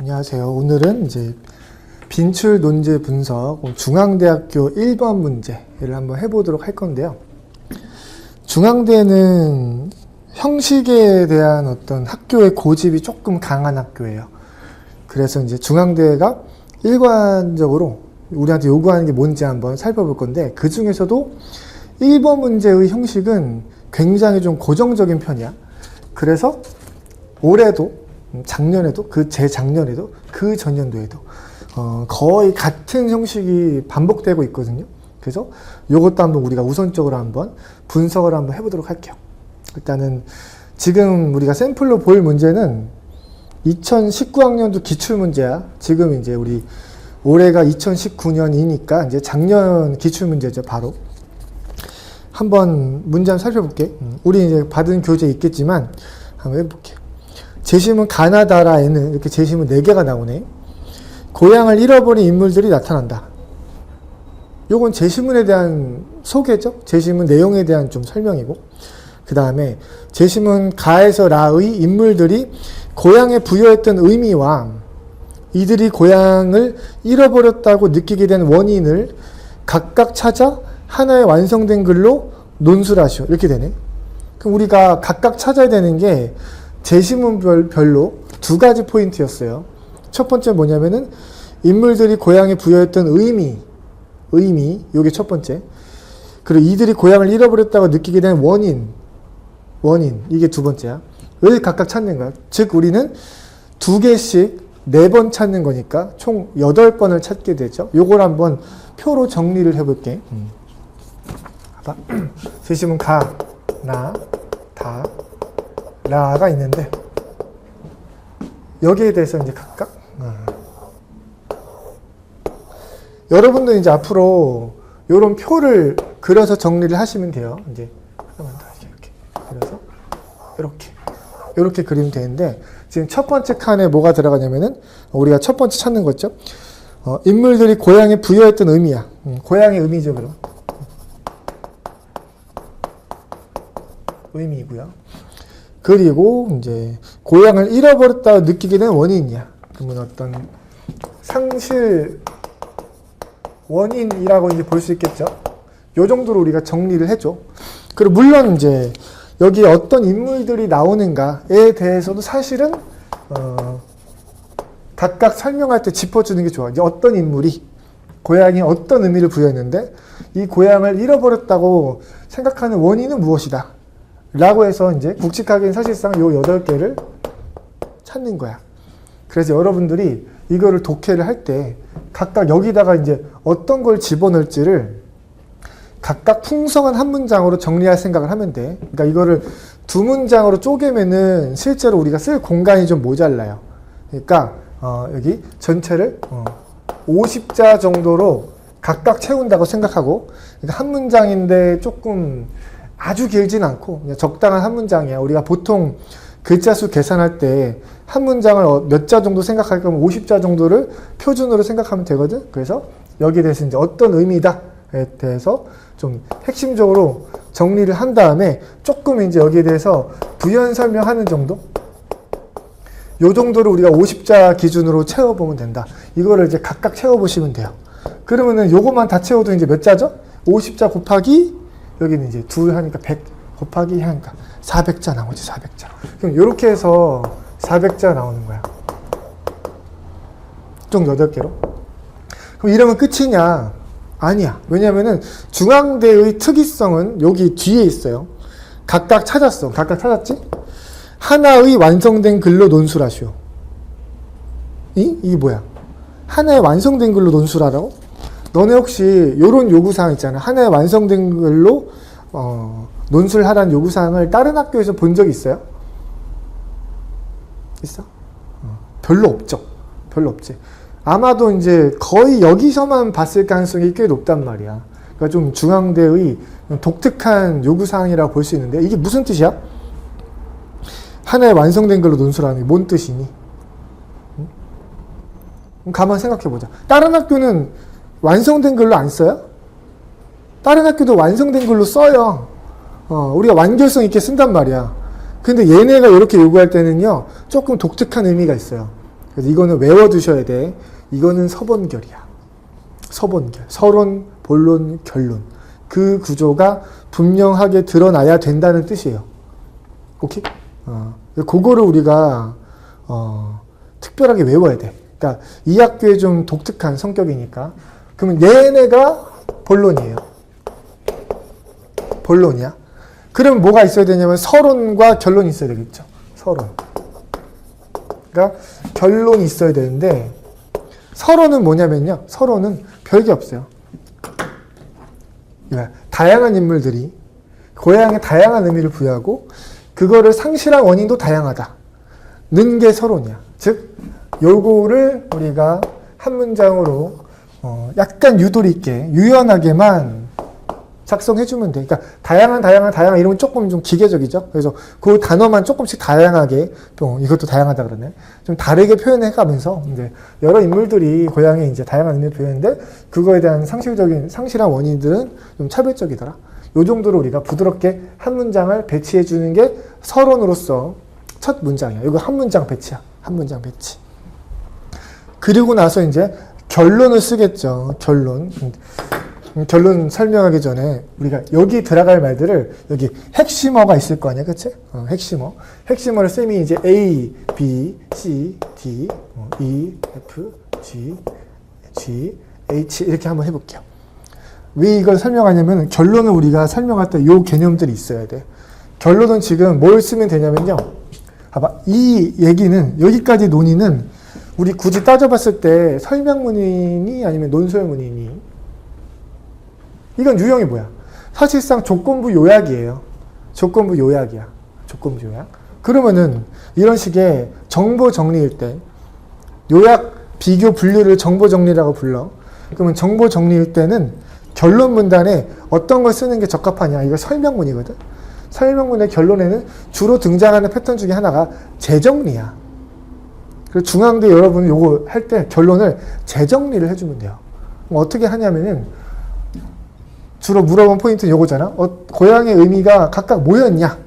안녕하세요. 오늘은 이제 빈출 논제 분석 중앙대학교 1번 문제를 한번 해보도록 할 건데요. 중앙대는 형식에 대한 어떤 학교의 고집이 조금 강한 학교예요. 그래서 이제 중앙대가 일관적으로 우리한테 요구하는 게 뭔지 한번 살펴볼 건데, 그 중에서도 1번 문제의 형식은 굉장히 좀 고정적인 편이야. 그래서 올해도, 작년에도, 재작년에도, 그 전년도에도 거의 같은 형식이 반복되고 있거든요. 그래서 이것도 한번 우리가 우선적으로 한번 분석을 한번 해보도록 할게요. 일단은 지금 우리가 샘플로 볼 문제는 2019학년도 기출문제야. 지금 이제 우리 올해가 2019년이니까 이제 작년 기출문제죠, 바로. 한번 문제 한번 살펴볼게. 우리 이제 받은 교재 있겠지만 한번 해볼게요. 재심은 가나다라에는 이렇게 재심은 4개가 나오네. 고향을 잃어버린 인물들이 나타난다. 요건 재심문에 대한 소개죠. 재심문 내용에 대한 좀 설명이고, 그 다음에 재심문 가에서 라의 인물들이 고향에 부여했던 의미와 이들이 고향을 잃어버렸다고 느끼게 된 원인을 각각 찾아 하나의 완성된 글로 논술하시오. 이렇게 되네. 그럼 우리가 각각 찾아야 되는 게 재심문별로 2가지 포인트였어요. 첫 번째 뭐냐면은 인물들이 고향에 부여했던 의미, 요게 첫 번째. 그리고 이들이 고향을 잃어버렸다고 느끼게 된 원인, 이게 2번째야. 을 각각 찾는 거야. 즉 우리는 2개씩 4번 찾는 거니까 총 8번을 찾게 되죠. 요걸 한번 표로 정리를 해볼게. 봐봐. 재심은 가, 나, 다, 라가 있는데, 여기에 대해서 이제 각각 여러분들 이제 앞으로 요런 표를 그려서 정리를 하시면 돼요. 이제 하나만 더 이렇게 그려서 이렇게 그리면 되는데, 지금 첫 번째 칸에 뭐가 들어가냐면은 우리가 첫 번째 찾는 거죠. 인물들이 고향에 부여했던 의미야. 고향의 의미죠, 그럼. 의미이고요. 그리고 이제 고향을 잃어버렸다고 느끼게 된 원인이야. 그러면 어떤 상실 원인이라고 이제 볼 수 있겠죠. 요 정도로 우리가 정리를 해줘. 그리고 물론 이제 여기에 어떤 인물들이 나오는가에 대해서도 사실은 각각 설명할 때 짚어주는 게 좋아. 이제 어떤 인물이 고향에 어떤 의미를 부여했는데 이 고향을 잃어버렸다고 생각하는 원인은 무엇이다 라고 해서 이제 굵직하게는 사실상 요 8개를 찾는 거야. 그래서 여러분들이 이거를 독해를 할 때 각각 여기다가 이제 어떤 걸 집어넣을지를 각각 풍성한 한 문장으로 정리할 생각을 하면 돼. 그러니까 이거를 2문장으로 쪼개면은 실제로 우리가 쓸 공간이 좀 모자라요. 그러니까 여기 전체를 50자 정도로 각각 채운다고 생각하고, 그러니까 한 문장인데 조금 아주 길진 않고 그냥 적당한 한 문장이야. 우리가 보통 글자 수 계산할 때 한 문장을 몇 자 정도 생각할 거면 50자 정도를 표준으로 생각하면 되거든. 그래서 여기에 대해서 이제 어떤 의미다에 대해서 좀 핵심적으로 정리를 한 다음에 조금 이제 여기에 대해서 부연 설명하는 정도? 요 정도를 우리가 50자 기준으로 채워보면 된다. 이거를 이제 각각 채워보시면 돼요. 그러면은 요것만 다 채워도 이제 몇 자죠? 50자 곱하기 여기는 이제 2 하니까 100 곱하기 하니까 400자 나오지, 400자. 그럼 이렇게 해서 400자 나오는 거야. 총 8개로. 그럼 이러면 끝이냐? 아니야. 왜냐면은 중앙대의 특이성은 여기 뒤에 있어요. 각각 찾았어. 각각 찾았지? 하나의 완성된 글로 논술하시오. 이게 뭐야? 하나의 완성된 글로 논술하라고? 너네 혹시 요런 요구사항 있잖아. 하나의 완성된 글로 논술하라는 요구사항을 다른 학교에서 본 적 있어요? 있어? 별로 없죠. 별로 없지. 아마도 이제 거의 여기서만 봤을 가능성이 꽤 높단 말이야. 그러니까 좀 중앙대의 독특한 요구사항이라고 볼 수 있는데, 이게 무슨 뜻이야? 하나의 완성된 글로 논술하는 게 뭔 뜻이니? 가만 생각해보자. 다른 학교는 완성된 글로 안 써요? 다른 학교도 완성된 글로 써요. 우리가 완결성 있게 쓴단 말이야. 근데 얘네가 이렇게 요구할 때는요, 조금 독특한 의미가 있어요. 그래서 이거는 외워두셔야 돼. 이거는 서본결이야. 서본결. 서론, 본론, 결론. 그 구조가 분명하게 드러나야 된다는 뜻이에요. 오케이? 그거를 우리가 특별하게 외워야 돼. 그러니까 이 학교에 좀 독특한 성격이니까. 그러면 얘네가 본론이에요. 본론이야. 그럼 뭐가 있어야 되냐면 서론과 결론이 있어야 되겠죠. 서론. 그러니까 결론이 있어야 되는데 서론은 뭐냐면요. 서론은 별게 없어요. 그러니까 다양한 인물들이 고향에 다양한 의미를 부여하고 그거를 상실한 원인도 다양하다. 는 게 서론이야. 즉 요거를 우리가 한 문장으로 약간 유도리 있게 유연하게만 작성해주면 돼. 그러니까 다양한 이러면 조금 좀 기계적이죠. 그래서 그 단어만 조금씩 다양하게 이것도 다양하다 그러네. 좀 다르게 표현해가면서 이제 여러 인물들이 고향에 이제 다양한 의미를 표현했는데 그거에 대한 상실한 원인들은 좀 차별적이더라. 요 정도로 우리가 부드럽게 한 문장을 배치해주는 게 서론으로서 첫 문장이야. 이거 한 문장 배치야. 한 문장 배치. 그리고 나서 이제 결론을 쓰겠죠. 결론 설명하기 전에 우리가 여기 들어갈 말들을 여기 핵심어가 있을 거 아니야, 그치? 핵심어. 핵심어를 쌤이 이제 A, B, C, D, E, F, G, H 이렇게 한번 해볼게요. 왜 이걸 설명하냐면 결론을 우리가 설명할 때 요 개념들이 있어야 돼. 결론은 지금 뭘 쓰면 되냐면요. 봐봐, 이 얘기는 여기까지 논의는 우리 굳이 따져봤을 때 설명문이니 아니면 논설문이니 이건 유형이 뭐야? 사실상 조건부 요약이에요. 조건부 요약이야. 조건부 요약. 그러면은 이런 식의 정보 정리일 때 요약, 비교, 분류를 정보 정리라고 불러. 그러면 정보 정리일 때는 결론 문단에 어떤 걸 쓰는 게 적합하냐? 이거 설명문이거든. 설명문의 결론에는 주로 등장하는 패턴 중에 하나가 재정리야. 그리고 중앙대 여러분 요거 할 때 결론을 재정리를 해주면 돼요. 어떻게 하냐면은 주로 물어본 포인트는 요거잖아. 고향의 의미가 각각 뭐였냐?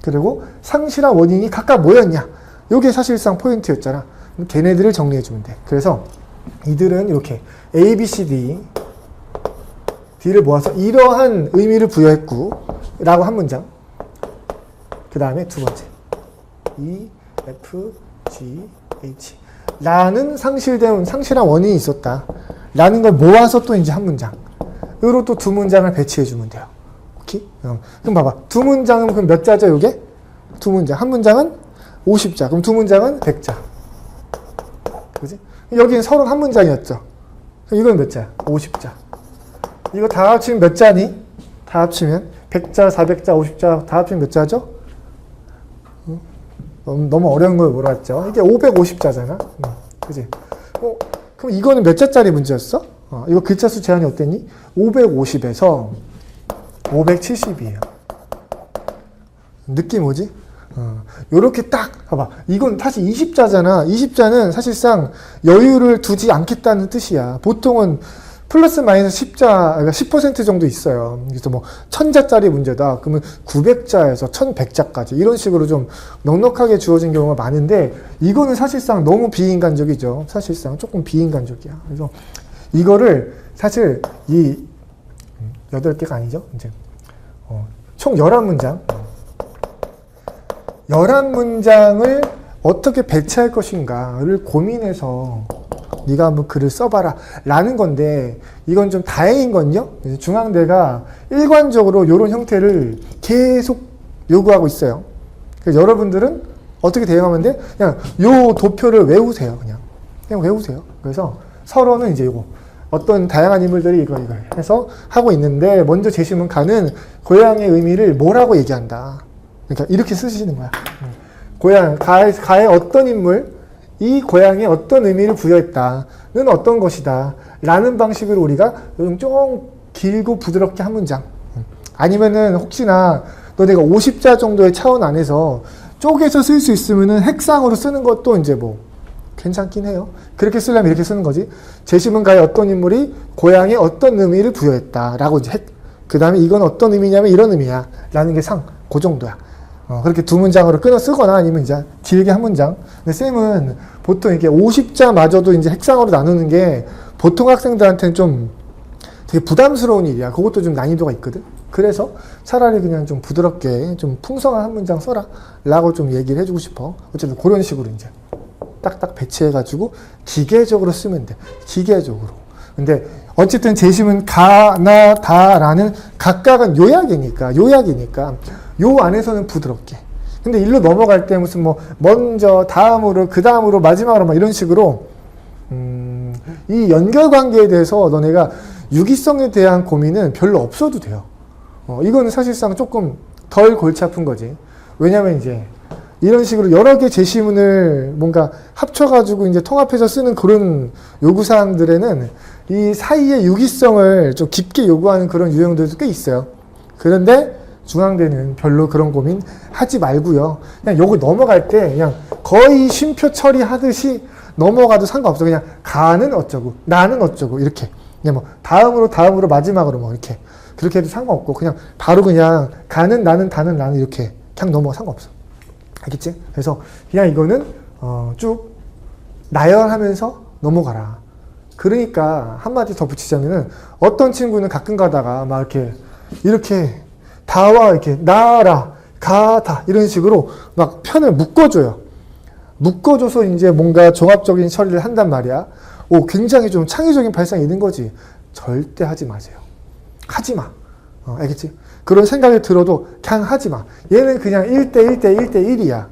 그리고 상실한 원인이 각각 뭐였냐? 요게 사실상 포인트였잖아. 걔네들을 정리해주면 돼. 그래서 이들은 이렇게 A, B, C, D를 모아서 이러한 의미를 부여했고 라고 한 문장. 그 다음에 두 번째 E, F, G, H 라는 상실한 원인이 있었다. 라는 걸 모아서 또 이제 한 문장. 으로 또 두 문장을 배치해주면 돼요. 오케이? 그럼 봐봐. 두 문장은 그럼 몇 자죠, 요게? 두 문장. 한 문장은 50자. 그럼 두 문장은 100자. 그지? 여기는 서론 한 문장이었죠. 그럼 이건 몇 자야? 50자. 이거 다 합치면 몇 자니? 다 합치면 100자, 400자, 50자 다 합치면 몇 자죠? 너무 어려운 걸 물어봤죠. 이게 550자잖아. 그지? 그럼 이거는 몇 자짜리 문제였어? 이거 글자 수 제한이 어땠니? 550에서 570이에요. 느낌 오지? 요렇게 딱 봐봐. 이건 사실 20자잖아. 20자는 사실상 여유를 두지 않겠다는 뜻이야. 보통은 플러스 마이너스 10자, 그러니까 10% 정도 있어요. 그래서 뭐 1000자짜리 문제다. 그러면 900자에서 1100자까지 이런 식으로 좀 넉넉하게 주어진 경우가 많은데 이거는 사실상 너무 비인간적이죠. 사실상 조금 비인간적이야. 그래서 이거를 사실 이 8개가 아니죠. 이제 총 11문장. 11문장을 어떻게 배치할 것인가를 고민해서 네가 한번 글을 써봐라 라는 건데 이건 좀 다행인 건요. 중앙대가 일관적으로 이런 형태를 계속 요구하고 있어요. 그래서 여러분들은 어떻게 대응하면 돼? 그냥 요 도표를 외우세요. 그냥 외우세요. 그래서 서론은 이제 이거 어떤 다양한 인물들이 이거 해서 하고 있는데 먼저 제시문가는 고향의 의미를 뭐라고 얘기한다. 그러니까 이렇게 쓰시는 거야. 고향, 가의 어떤 인물, 이 고향에 어떤 의미를 부여했다는 어떤 것이다 라는 방식으로 우리가 좀 길고 부드럽게 한 문장. 아니면은 혹시나 너네가 50자 정도의 차원 안에서 쪼개서 쓸 수 있으면은 핵상으로 쓰는 것도 이제 뭐 괜찮긴 해요. 그렇게 쓰려면 이렇게 쓰는 거지. 제시문가의 어떤 인물이 고향에 어떤 의미를 부여했다 라고 이제 그 다음에 이건 어떤 의미냐면 이런 의미야 라는 게 그 정도야. 그렇게 두 문장으로 끊어 쓰거나 아니면 이제 길게 한 문장. 근데 쌤은 보통 이렇게 50자마저도 이제 핵상으로 나누는 게 보통 학생들한테는 좀 되게 부담스러운 일이야. 그것도 좀 난이도가 있거든. 그래서 차라리 그냥 좀 부드럽게 좀 풍성한 한 문장 써라 라고 좀 얘기를 해주고 싶어. 어쨌든 그런 식으로 이제 딱딱 배치해가지고 기계적으로 쓰면 돼. 기계적으로. 근데 어쨌든 재심은 가, 나, 다라는 각각은 요약이니까 요 안에서는 부드럽게. 근데 일로 넘어갈 때 무슨 뭐 먼저, 다음으로, 그 다음으로, 마지막으로 막 이런 식으로 이 연결관계에 대해서 너네가 유기성에 대한 고민은 별로 없어도 돼요. 이거는 사실상 조금 덜 골치 아픈 거지. 왜냐면 이제 이런 식으로 여러 개 제시문을 뭔가 합쳐가지고 이제 통합해서 쓰는 그런 요구사항들에는 이 사이의 유기성을 좀 깊게 요구하는 그런 유형들도 꽤 있어요. 그런데 중앙대는 별로 그런 고민 하지 말고요. 그냥 요거 넘어갈 때 그냥 거의 쉼표 처리하듯이 넘어가도 상관없어. 그냥 가는 어쩌고, 나는 어쩌고, 이렇게. 그냥 뭐 다음으로, 마지막으로 뭐 이렇게. 그렇게 해도 상관없고, 그냥 바로 그냥 가는, 나는, 다는, 나는 이렇게. 그냥 넘어가 상관없어. 알겠지? 그래서 그냥 이거는 쭉 나열하면서 넘어가라. 그러니까 한마디 더 붙이자면은 어떤 친구는 가끔 가다가 막 이렇게 다와 이렇게 나라, 가다 이런 식으로 막 편을 묶어줘요. 묶어줘서 이제 뭔가 종합적인 처리를 한단 말이야. 굉장히 좀 창의적인 발상이 있는 거지. 절대 하지 마세요. 하지 마. 알겠지? 그런 생각이 들어도 그냥 하지 마. 얘는 그냥 1대1대1대1이야.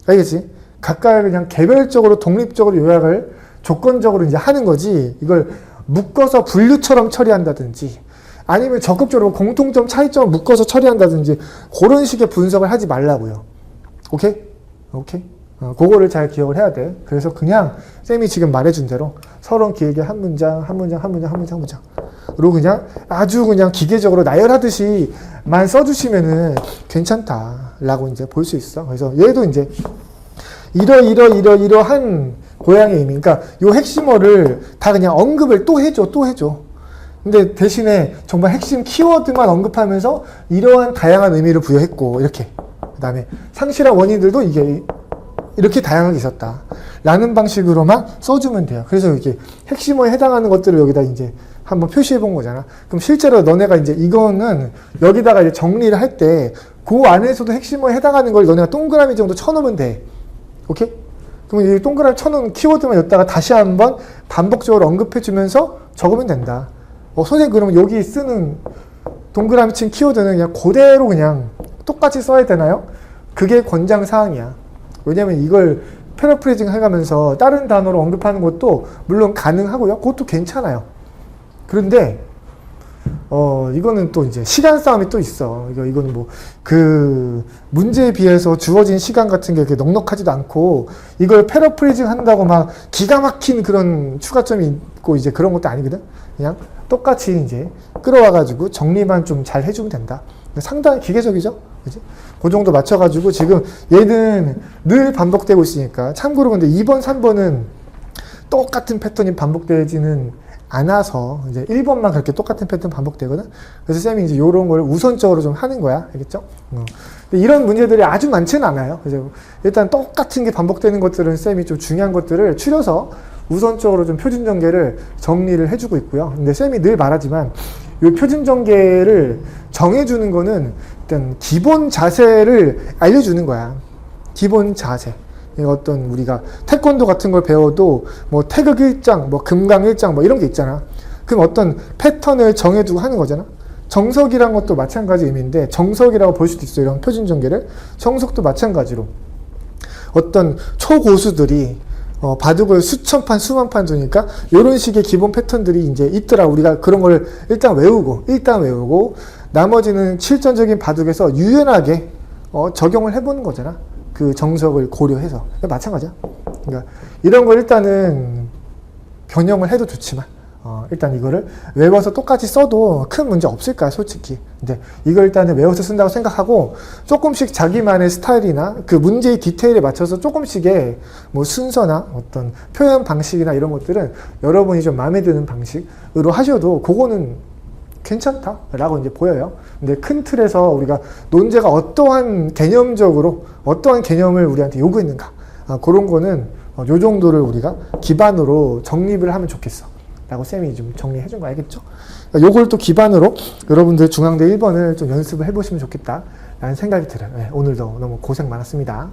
알겠지? 각각 그냥 개별적으로 독립적으로 요약을 조건적으로 이제 하는 거지. 이걸 묶어서 분류처럼 처리한다든지 아니면 적극적으로 공통점, 차이점을 묶어서 처리한다든지 그런 식의 분석을 하지 말라고요. 오케이? 오케이? 그거를 잘 기억을 해야 돼. 그래서 그냥 쌤이 지금 말해준 대로 서론 길게 한 문장 그리고 그냥 아주 그냥 기계적으로 나열하듯이만 써주시면은 괜찮다라고 이제 볼 수 있어. 그래서 얘도 이제 이러한 고양이 의미. 그러니까 요 핵심어를 다 그냥 언급을 또 해줘. 근데 대신에 정말 핵심 키워드만 언급하면서 이러한 다양한 의미를 부여했고, 이렇게. 그 다음에 상실한 원인들도 이게 이렇게 다양하게 있었다. 라는 방식으로만 써주면 돼요. 그래서 이렇게 핵심어에 해당하는 것들을 여기다 이제 한번 표시해 본 거잖아. 그럼 실제로 너네가 이제 이거는 여기다가 이제 정리를 할 때 그 안에서도 핵심어에 해당하는 걸 너네가 동그라미 정도 쳐놓으면 돼. 오케이? 그럼 이 동그라미 쳐놓은 키워드만 여기다가 다시 한번 반복적으로 언급해 주면서 적으면 된다. 선생님 그러면 여기 쓰는 동그라미 친 키워드는 그냥 그대로 그냥 똑같이 써야 되나요? 그게 권장사항이야. 왜냐면 이걸 패러프레이징 해가면서 다른 단어로 언급하는 것도 물론 가능하고요. 그것도 괜찮아요. 그런데 이거는 또 이제 시간 싸움이 또 있어. 이거는 뭐 그 문제에 비해서 주어진 시간 같은 게 그렇게 넉넉하지도 않고 이걸 패러프레이징 한다고 막 기가 막힌 그런 추가점이 있고 이제 그런 것도 아니거든. 그냥 똑같이 이제 끌어와가지고 정리만 좀 잘 해주면 된다. 상당히 기계적이죠? 그치? 그 정도 맞춰가지고 지금 얘는 늘 반복되고 있으니까. 참고로 근데 2번, 3번은 똑같은 패턴이 반복되지는 않아서 이제 1번만 그렇게 똑같은 패턴 반복되거든. 그래서 쌤이 이제 이런 걸 우선적으로 좀 하는 거야. 알겠죠? 근데 이런 문제들이 아주 많지는 않아요. 그래서 일단 똑같은 게 반복되는 것들은 쌤이 좀 중요한 것들을 추려서 우선적으로 좀 표준 전개를 정리를 해주고 있고요. 근데 쌤이 늘 말하지만 이 표준 전개를 정해주는 거는 일단 기본 자세를 알려주는 거야. 기본 자세. 어떤 우리가 태권도 같은 걸 배워도 뭐 태극 일장, 뭐 금강 일장 뭐 이런 게 있잖아. 그럼 어떤 패턴을 정해두고 하는 거잖아. 정석이란 것도 마찬가지 의미인데 정석이라고 볼 수도 있어요. 이런 표준 전개를. 정석도 마찬가지로 어떤 초고수들이 바둑을 수천 판, 수만 판 두니까 이런 식의 기본 패턴들이 이제 있더라. 우리가 그런 걸 일단 외우고 나머지는 실전적인 바둑에서 유연하게 적용을 해보는 거잖아. 그 정석을 고려해서. 마찬가지야. 그러니까 이런 걸 일단은 변형을 해도 좋지만 일단 이거를 외워서 똑같이 써도 큰 문제 없을 거야, 솔직히. 근데 이걸 일단은 외워서 쓴다고 생각하고 조금씩 자기만의 스타일이나 그 문제의 디테일에 맞춰서 조금씩의 뭐 순서나 어떤 표현 방식이나 이런 것들은 여러분이 좀 마음에 드는 방식으로 하셔도 그거는 괜찮다라고 이제 보여요. 근데 큰 틀에서 우리가 논제가 어떠한 개념적으로 어떠한 개념을 우리한테 요구했는가, 그런 거는 요 정도를 우리가 기반으로 정립을 하면 좋겠어 라고 쌤이 좀 정리해 준 거 알겠죠? 요걸 또 기반으로 여러분들 중앙대 1번을 좀 연습을 해보시면 좋겠다 라는 생각이 들어요. 네, 오늘도 너무 고생 많았습니다.